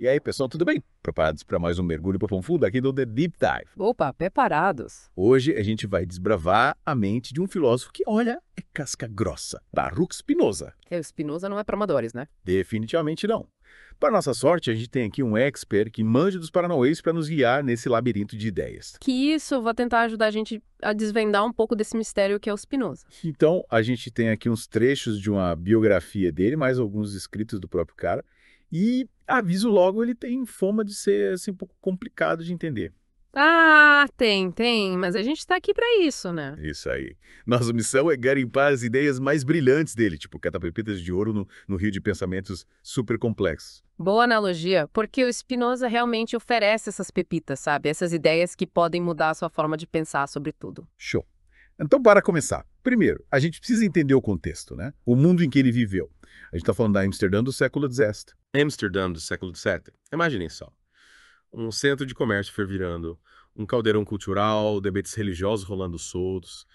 E aí, pessoal, tudo bem? Preparados para mais um mergulho profundo aqui do The Deep Dive? Opa, preparados. Hoje a gente vai desbravar a mente de um filósofo que, olha, é casca grossa, Baruch Spinoza. O Spinoza não é para amadores, né? Definitivamente não. Para nossa sorte, a gente tem aqui um expert que manja dos paranauês para nos guiar nesse labirinto de ideias. Que isso vai tentar ajudar a gente a desvendar um pouco desse mistério que é o Spinoza. Então, a gente tem aqui uns trechos de uma biografia dele, mais alguns escritos do próprio cara. E, aviso logo, ele tem fama de ser assim, um pouco complicado de entender. Ah, tem, mas a gente tá aqui para isso, né? Isso aí. Nossa missão é garimpar as ideias mais brilhantes dele, tipo catapepitas de ouro no rio de pensamentos super complexos. Boa analogia, porque o Spinoza realmente oferece essas pepitas, sabe? Essas ideias que podem mudar a sua forma de pensar sobre tudo. Show. Então, para começar, primeiro, a gente precisa entender o contexto, né? O mundo em que ele viveu. A gente está falando da Amsterdã do século XVII. Amsterdã do século XVII. Imaginem só. Um centro de comércio fervilhando, um caldeirão cultural, debates religiosos rolando soltos.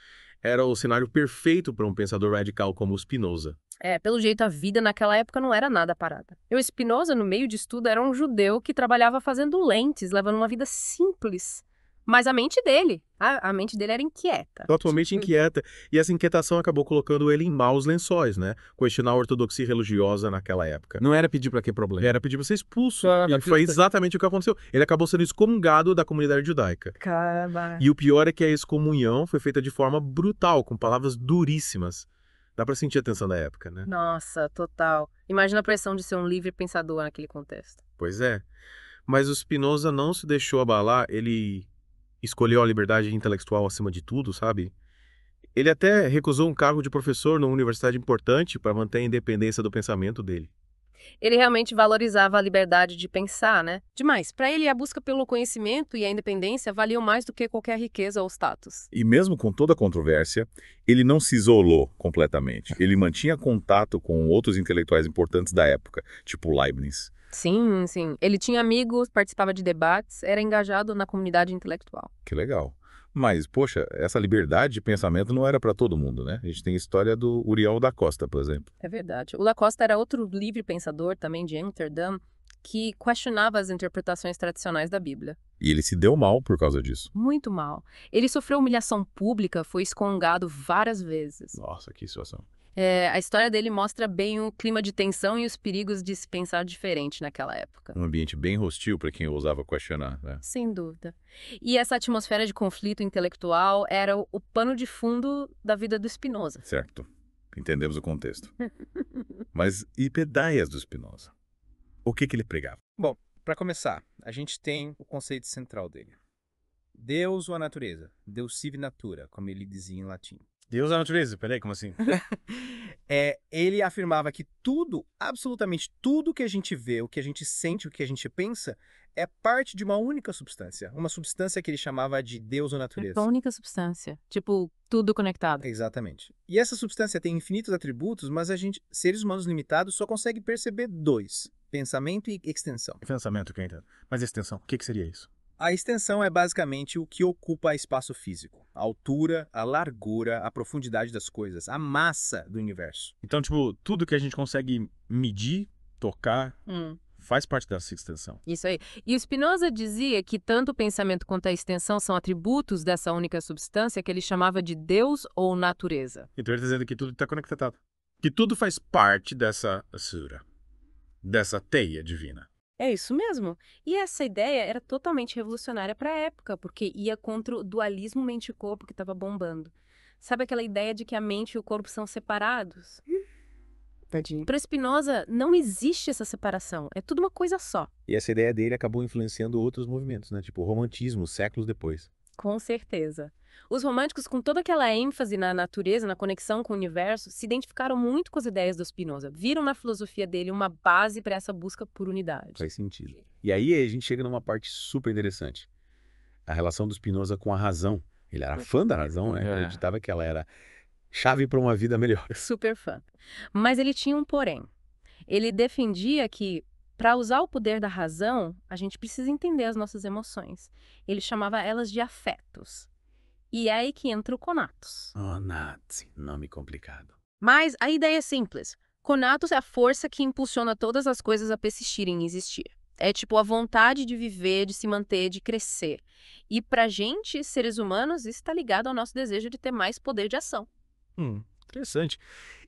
Era o cenário perfeito para um pensador radical como o Spinoza. Pelo jeito a vida naquela época não era nada parada. E o Spinoza, no meio disso tudo, era um judeu que trabalhava fazendo lentes, levando uma vida simples. Mas a mente dele era inquieta. Totalmente inquieta, e essa inquietação acabou colocando ele em maus lençóis, né? Questionar a ortodoxia religiosa naquela época. Não era pedir para ter problema, era pedir para ser expulso. E foi exatamente o que aconteceu. Ele acabou sendo excomungado da comunidade judaica. Caramba. E o pior é que a excomunhão foi feita de forma brutal, com palavras duríssimas. Dá pra sentir a tensão da época, né? Nossa, total. Imagina a pressão de ser um livre pensador naquele contexto. Pois é. Mas o Spinoza não se deixou abalar, ele escolheu a liberdade intelectual acima de tudo, sabe? Ele até recusou um cargo de professor numa universidade importante para manter a independência do pensamento dele. Ele realmente valorizava a liberdade de pensar, né? Demais. Para ele, a busca pelo conhecimento e a independência valiam mais do que qualquer riqueza ou status. E mesmo com toda a controvérsia, ele não se isolou completamente. Ele mantinha contato com outros intelectuais importantes da época, tipo Leibniz. Sim, sim. Ele tinha amigos, participava de debates, era engajado na comunidade intelectual. Que legal. Mas, poxa, essa liberdade de pensamento não era para todo mundo, né? A gente tem a história do Uriel da Costa, por exemplo. É verdade. O Lacoste era outro livre pensador, também de Amsterdã, que questionava as interpretações tradicionais da Bíblia. E ele se deu mal por causa disso. Muito mal. Ele sofreu humilhação pública, foi excomungado várias vezes. Nossa, que situação. A história dele mostra bem o clima de tensão e os perigos de se pensar diferente naquela época. Um ambiente bem hostil para quem ousava questionar, né? Sem dúvida. E essa atmosfera de conflito intelectual era o pano de fundo da vida do Spinoza. Certo. Entendemos o contexto. Mas e pedaias do Spinoza? O que ele pregava? Bom, para começar, a gente tem o conceito central dele. Deus ou a natureza? Deus sive natura, como ele dizia em latim. Deus é a natureza, peraí, como assim? Ele afirmava que tudo, absolutamente tudo que a gente vê, o que a gente sente, o que a gente pensa, é parte de uma única substância. Uma substância que ele chamava de Deus ou natureza. Uma única substância. Tipo, tudo conectado. Exatamente. E essa substância tem infinitos atributos, mas a gente, seres humanos limitados, só consegue perceber dois: pensamento e extensão. Pensamento que eu entendo. Mas extensão, o que seria isso? A extensão é basicamente o que ocupa espaço físico. A altura, a largura, a profundidade das coisas, a massa do universo. Então, tipo, tudo que a gente consegue medir, tocar, faz parte dessa extensão. Isso aí. E o Spinoza dizia que tanto o pensamento quanto a extensão são atributos dessa única substância que ele chamava de Deus ou natureza. Então ele está dizendo que tudo está conectado. Que tudo faz parte dessa sura, dessa teia divina. É isso mesmo. E essa ideia era totalmente revolucionária para a época, porque ia contra o dualismo mente-corpo que estava bombando. Sabe aquela ideia de que a mente e o corpo são separados? Para Spinoza, não existe essa separação. É tudo uma coisa só. E essa ideia dele acabou influenciando outros movimentos, né? Tipo o romantismo, séculos depois. Com certeza. Os românticos, com toda aquela ênfase na natureza, na conexão com o universo, se identificaram muito com as ideias do Spinoza. Viram na filosofia dele uma base para essa busca por unidade. Faz sentido. E aí a gente chega numa parte super interessante. A relação do Spinoza com a razão. Ele era fã da razão, né? Acreditava que ela era chave para uma vida melhor. Super fã. Mas ele tinha um porém. Ele defendia que, para usar o poder da razão, a gente precisa entender as nossas emoções. Ele chamava elas de afetos. E é aí que entra o conatos. Oh, Nazi, nome complicado. Mas a ideia é simples. Conatos é a força que impulsiona todas as coisas a persistirem e existir. É tipo a vontade de viver, de se manter, de crescer. E pra gente, seres humanos, isso está ligado ao nosso desejo de ter mais poder de ação. Interessante.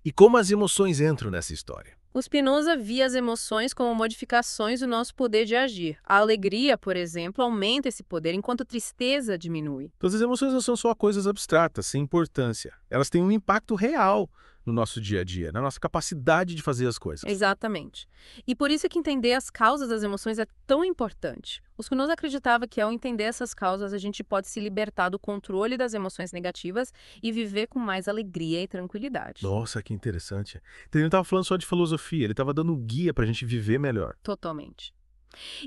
E como as emoções entram nessa história? O Spinoza via as emoções como modificações do nosso poder de agir. A alegria, por exemplo, aumenta esse poder, enquanto a tristeza diminui. Então, as emoções não são só coisas abstratas, sem importância. Elas têm um impacto real no nosso dia a dia, na nossa capacidade de fazer as coisas. Exatamente. E por isso é que entender as causas das emoções é tão importante. O Spinoza acreditava que ao entender essas causas, a gente pode se libertar do controle das emoções negativas e viver com mais alegria e tranquilidade. Nossa, que interessante. Então, ele não estava falando só de filosofia, ele estava dando um guia para a gente viver melhor. Totalmente.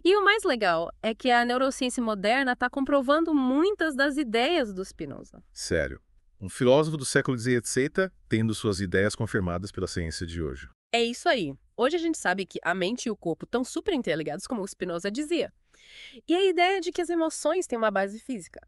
E o mais legal é que a neurociência moderna está comprovando muitas das ideias do Spinoza. Sério. Um filósofo do século XIX, etc., tendo suas ideias confirmadas pela ciência de hoje. É isso aí. Hoje a gente sabe que a mente e o corpo estão super interligados, como o Spinoza dizia. E a ideia de que as emoções têm uma base física,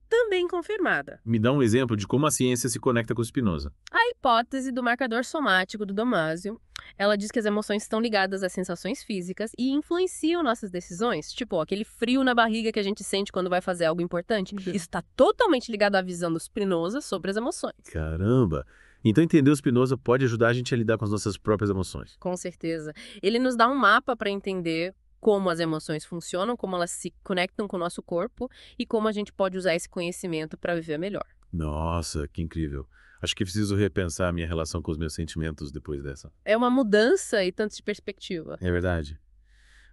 também confirmada. Me dá um exemplo de como a ciência se conecta com Spinoza. A hipótese do marcador somático do Damasio, ela diz que as emoções estão ligadas às sensações físicas e influenciam nossas decisões. Tipo, aquele frio na barriga que a gente sente quando vai fazer algo importante. Isso está totalmente ligado à visão do Spinoza sobre as emoções. Caramba! Então entender o Spinoza pode ajudar a gente a lidar com as nossas próprias emoções. Com certeza. Ele nos dá um mapa para entender como as emoções funcionam, como elas se conectam com o nosso corpo e como a gente pode usar esse conhecimento para viver melhor. Nossa, que incrível. Acho que preciso repensar a minha relação com os meus sentimentos depois dessa. É uma mudança e tanto de perspectiva. É verdade.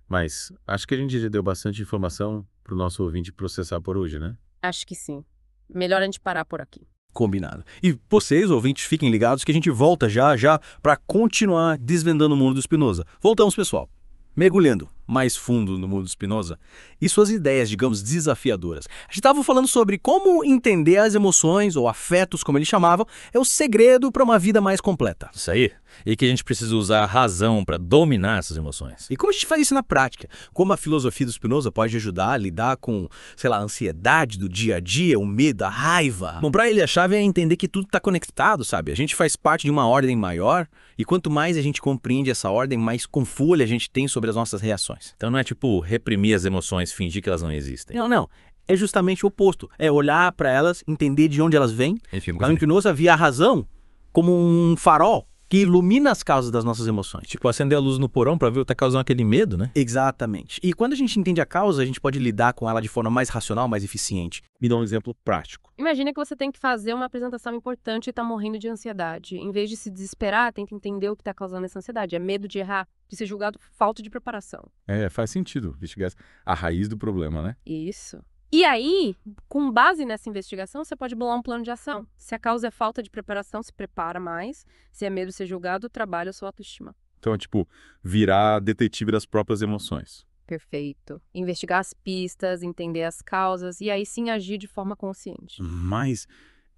Mas acho que a gente já deu bastante informação para o nosso ouvinte processar por hoje, né? Acho que sim. Melhor a gente parar por aqui. Combinado. E vocês, ouvintes, fiquem ligados que a gente volta já para continuar desvendando o mundo do Spinoza. Voltamos, pessoal. Mergulhando mais fundo no mundo do Spinoza e suas ideias, digamos, desafiadoras. A gente estava falando sobre como entender as emoções, ou afetos, como ele chamava, é o segredo para uma vida mais completa. Isso aí. E que a gente precisa usar a razão para dominar essas emoções. E como a gente faz isso na prática? Como a filosofia do Spinoza pode ajudar a lidar com, sei lá, a ansiedade do dia a dia, o medo, a raiva? Bom, para ele a chave é entender que tudo está conectado, sabe? A gente faz parte de uma ordem maior e quanto mais a gente compreende essa ordem, mais controle a gente tem sobre as nossas reações. Então não é tipo reprimir as emoções, fingir que elas não existem. Não. É justamente o oposto. É olhar para elas, entender de onde elas vêm. Enfim, O Spinoza via a razão como um farol que ilumina as causas das nossas emoções. tipo acender a luz no porão para ver o que tá causando aquele medo, né? Exatamente. E quando a gente entende a causa, a gente pode lidar com ela de forma mais racional, mais eficiente. Me dá um exemplo prático. Imagina que você tem que fazer uma apresentação importante e está morrendo de ansiedade. Em vez de se desesperar, tenta entender o que está causando essa ansiedade. É medo de errar, de ser julgado por falta de preparação. Faz sentido investigar a raiz do problema, né? Isso. E aí, com base nessa investigação, você pode bolar um plano de ação. Se a causa é falta de preparação, se prepara mais. Se é medo de ser julgado, trabalha a sua autoestima. Então, é tipo, virar detetive das próprias emoções. Perfeito. Investigar as pistas, entender as causas e aí sim agir de forma consciente. Mas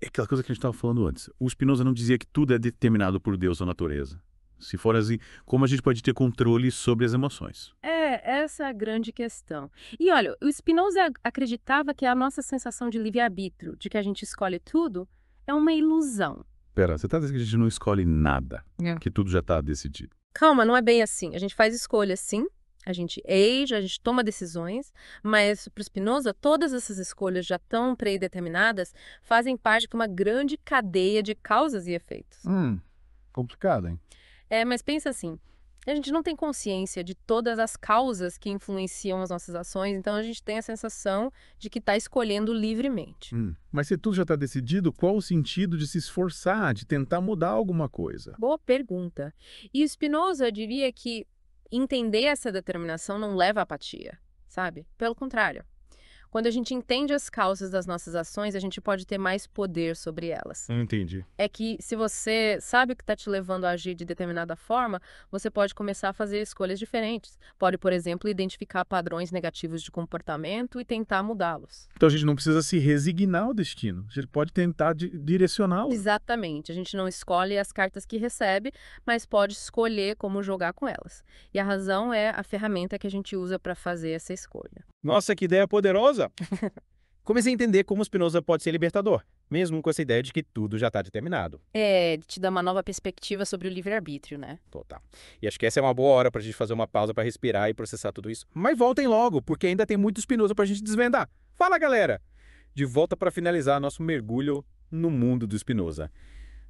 é aquela coisa que a gente estava falando antes. O Spinoza não dizia que tudo é determinado por Deus ou natureza. Se for assim, como a gente pode ter controle sobre as emoções? Essa é a grande questão. E olha, o Spinoza acreditava que a nossa sensação de livre-arbítrio, de que a gente escolhe tudo, é uma ilusão. Pera, você está dizendo que a gente não escolhe nada, É. que tudo já está decidido. Calma, não é bem assim. A gente faz escolhas, sim. A gente age, a gente toma decisões, mas para o Spinoza, todas essas escolhas já tão predeterminadas fazem parte de uma grande cadeia de causas e efeitos. Complicado, hein? Mas pensa assim, a gente não tem consciência de todas as causas que influenciam as nossas ações, então a gente tem a sensação de que está escolhendo livremente. Mas se tudo já está decidido, qual o sentido de se esforçar, de tentar mudar alguma coisa? Boa pergunta. E o Spinoza diria que entender essa determinação não leva à apatia, sabe? Pelo contrário. Quando a gente entende as causas das nossas ações, a gente pode ter mais poder sobre elas. Não entendi. É que se você sabe o que está te levando a agir de determinada forma, você pode começar a fazer escolhas diferentes. Pode, por exemplo, identificar padrões negativos de comportamento e tentar mudá-los. Então a gente não precisa se resignar ao destino. A gente pode tentar direcioná-lo. Exatamente. A gente não escolhe as cartas que recebe, mas pode escolher como jogar com elas. E a razão é a ferramenta que a gente usa para fazer essa escolha. Nossa, que ideia poderosa! Comecei a entender como Spinoza pode ser libertador, mesmo com essa ideia de que tudo já está determinado. Te dá uma nova perspectiva sobre o livre-arbítrio, né? Total. E acho que essa é uma boa hora pra gente fazer uma pausa pra respirar e processar tudo isso. Mas voltem logo, porque ainda tem muito Spinoza pra gente desvendar. Fala, galera! De volta pra finalizar nosso mergulho no mundo do Spinoza.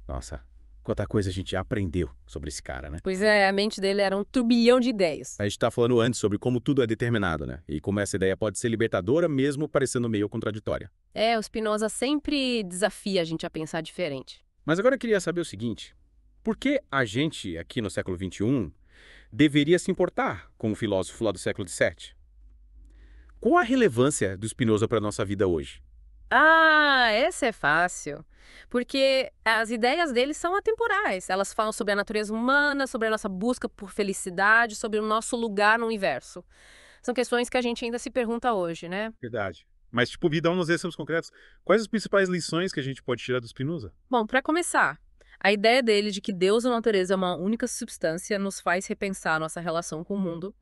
Nossa, quanta coisa a gente já aprendeu sobre esse cara, né? Pois é, a mente dele era um turbilhão de ideias. A gente tá falando antes sobre como tudo é determinado, né? E como essa ideia pode ser libertadora, mesmo parecendo meio contraditória. O Spinoza sempre desafia a gente a pensar diferente. Mas agora eu queria saber o seguinte: por que a gente, aqui no século XXI, deveria se importar com um filósofo lá do século XVII? Qual a relevância do Spinoza para a nossa vida hoje? Essa é fácil. Porque as ideias dele são atemporais. Elas falam sobre a natureza humana, sobre a nossa busca por felicidade, sobre o nosso lugar no universo. São questões que a gente ainda se pergunta hoje, né? Verdade. Mas, me dá uns exemplos concretos. Quais as principais lições que a gente pode tirar do Spinoza? Bom, para começar, a ideia dele de que Deus ou natureza é uma única substância nos faz repensar a nossa relação com o mundo.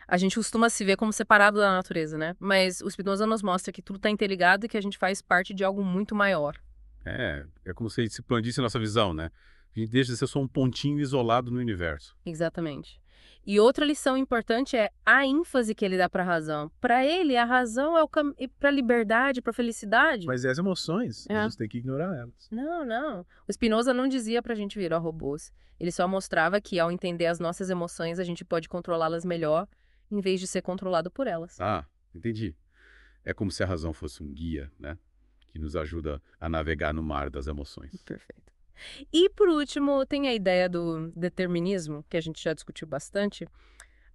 A gente costuma se ver como separado da natureza, né? Mas o Spinoza nos mostra que tudo está interligado e que a gente faz parte de algo muito maior. É como se expandisse a nossa visão, né? A gente deixa de ser só um pontinho isolado no universo. Exatamente. E outra lição importante é a ênfase que ele dá para a razão. Para ele, a razão é o caminho para a liberdade, para a felicidade. Mas e as emoções? É. A gente tem que ignorar elas. Não. O Spinoza não dizia pra gente virar robôs. Ele só mostrava que, ao entender as nossas emoções, a gente pode controlá-las melhor, em vez de ser controlado por elas. Entendi. É como se a razão fosse um guia, né? Que nos ajuda a navegar no mar das emoções. Perfeito. E, por último, tem a ideia do determinismo, que a gente já discutiu bastante.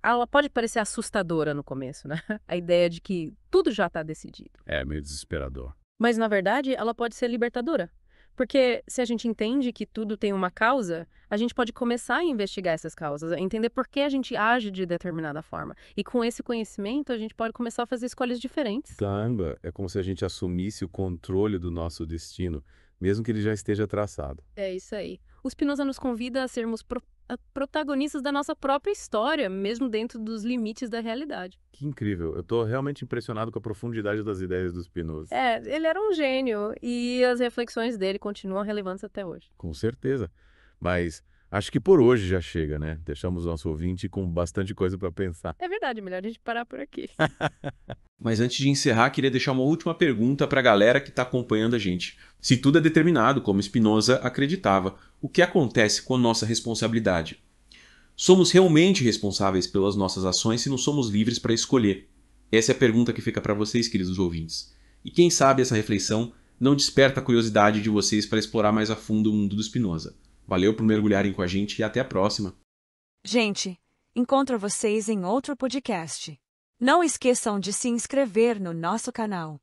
Ela pode parecer assustadora no começo, né? A ideia de que tudo já está decidido. É meio desesperador. Mas, na verdade, ela pode ser libertadora. Porque se a gente entende que tudo tem uma causa, a gente pode começar a investigar essas causas, a entender por que a gente age de determinada forma. E com esse conhecimento, a gente pode começar a fazer escolhas diferentes. Caramba, é como se a gente assumisse o controle do nosso destino, mesmo que ele já esteja traçado. É isso aí. O Spinoza nos convida a sermos protagonistas da nossa própria história, mesmo dentro dos limites da realidade. Que incrível. Eu tô realmente impressionado com a profundidade das ideias do Spinoza. Ele era um gênio e as reflexões dele continuam relevantes até hoje. Com certeza. Mas acho que por hoje já chega, né? Deixamos o nosso ouvinte com bastante coisa para pensar. É verdade, melhor a gente parar por aqui. Mas antes de encerrar, queria deixar uma última pergunta para a galera que está acompanhando a gente. Se tudo é determinado, como Spinoza acreditava, o que acontece com a nossa responsabilidade? Somos realmente responsáveis pelas nossas ações se não somos livres para escolher? Essa é a pergunta que fica para vocês, queridos ouvintes. E quem sabe essa reflexão não desperta a curiosidade de vocês para explorar mais a fundo o mundo do Spinoza. Valeu por mergulharem com a gente e até a próxima. Gente, encontro vocês em outro podcast. Não esqueçam de se inscrever no nosso canal.